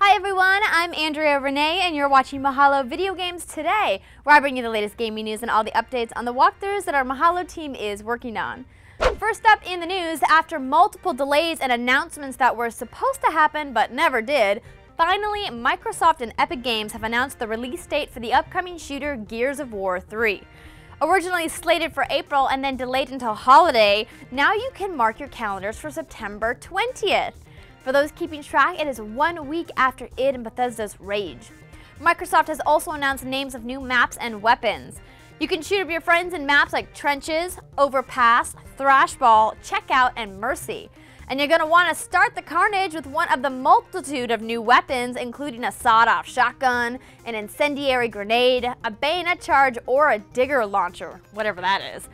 Hi everyone, I'm Andrea Renee and you're watching Mahalo Video Games Today, where I bring you the latest gaming news and all the updates on the walkthroughs that our Mahalo team is working on. First up in the news, after multiple delays and announcements that were supposed to happen but never did, finally Microsoft and Epic Games have announced the release date for the upcoming shooter Gears of War 3. Originally slated for April and then delayed until holiday, now you can mark your calendars for September 20th. For those keeping track, it is 1 week after id and Bethesda's Rage. Microsoft has also announced names of new maps and weapons. You can shoot up your friends in maps like Trenches, Overpass, Thrashball, Checkout, and Mercy. And you're going to want to start the carnage with one of the multitude of new weapons, including a sawed-off shotgun, an incendiary grenade, a bayonet charge, or a digger launcher, whatever that is.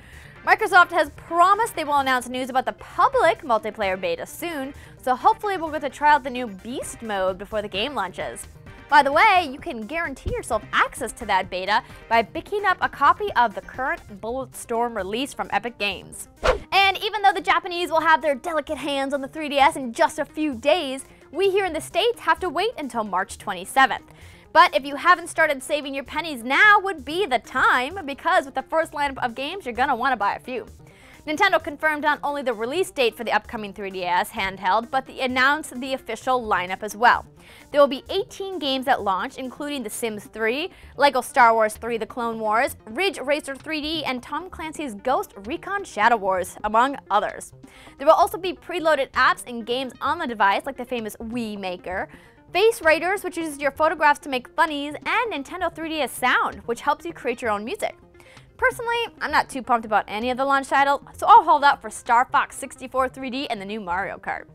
Microsoft has promised they will announce news about the public multiplayer beta soon, so hopefully we'll get to try out the new Beast mode before the game launches. By the way, you can guarantee yourself access to that beta by picking up a copy of the current Bulletstorm release from Epic Games. And even though the Japanese will have their delicate hands on the 3DS in just a few days, we here in the States have to wait until March 27th. But if you haven't started saving your pennies, now would be the time, because with the first lineup of games, you're gonna want to buy a few. Nintendo confirmed not only the release date for the upcoming 3DS handheld, but they announced the official lineup as well. There will be 18 games at launch, including The Sims 3, LEGO Star Wars 3 The Clone Wars, Ridge Racer 3D, and Tom Clancy's Ghost Recon Shadow Wars, among others. There will also be preloaded apps and games on the device, like the famous Wii Maker, Face Raiders, which uses your photographs to make funnies, and Nintendo 3DS Sound, which helps you create your own music. Personally, I'm not too pumped about any of the launch titles, so I'll hold out for Star Fox 64 3D and the new Mario Kart.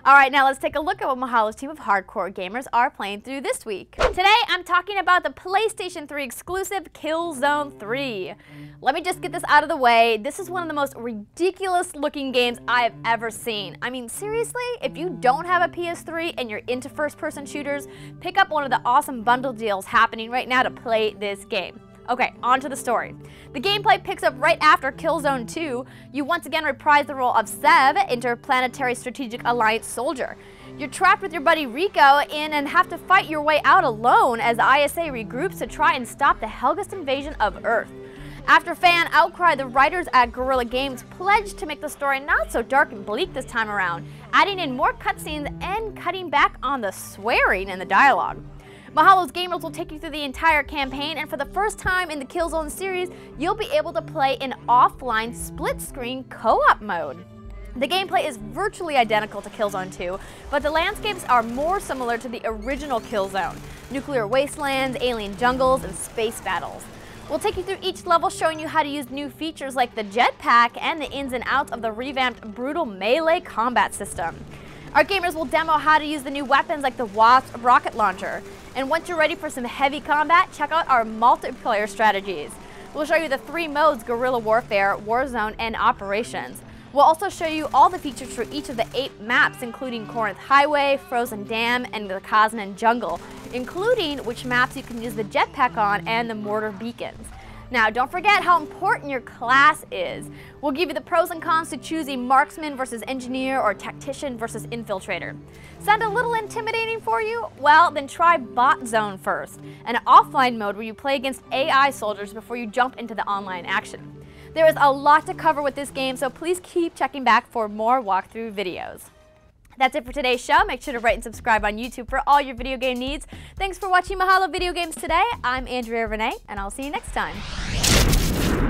Alright, now let's take a look at what Mahalo's team of hardcore gamers are playing through this week. Today, I'm talking about the PlayStation 3 exclusive Killzone 3. Let me just get this out of the way. This is one of the most ridiculous looking games I have ever seen. I mean, seriously, if you don't have a PS3 and you're into first-person shooters, pick up one of the awesome bundle deals happening right now to play this game. Okay, on to the story. The gameplay picks up right after Killzone 2. You once again reprise the role of Sev, Interplanetary Strategic Alliance soldier. You're trapped with your buddy Rico in and have to fight your way out alone as the ISA regroups to try and stop the Helghast invasion of Earth. After fan outcry, the writers at Guerrilla Games pledged to make the story not so dark and bleak this time around, adding in more cutscenes and cutting back on the swearing in the dialogue. Mahalo's gamers will take you through the entire campaign, and for the first time in the Killzone series, you'll be able to play in offline split-screen co-op mode. The gameplay is virtually identical to Killzone 2, but the landscapes are more similar to the original Killzone: nuclear wastelands, alien jungles, and space battles. We'll take you through each level, showing you how to use new features like the jetpack and the ins and outs of the revamped brutal melee combat system. Our gamers will demo how to use the new weapons like the Wasp rocket launcher. And once you're ready for some heavy combat, check out our multiplayer strategies. We'll show you the 3 modes: Guerrilla Warfare, Warzone, and Operations. We'll also show you all the features for each of the 8 maps, including Corinth Highway, Frozen Dam, and the Kaznan Jungle, including which maps you can use the jetpack on and the mortar beacons. Now, don't forget how important your class is. We'll give you the pros and cons to choosing marksman versus engineer or tactician versus infiltrator. Sound a little intimidating for you? Well, then try Bot Zone first, an offline mode where you play against AI soldiers before you jump into the online action. There is a lot to cover with this game, so please keep checking back for more walkthrough videos. That's it for today's show. Make sure to rate and subscribe on YouTube for all your video game needs. Thanks for watching Mahalo Video Games Today. I'm Andrea Renee, and I'll see you next time.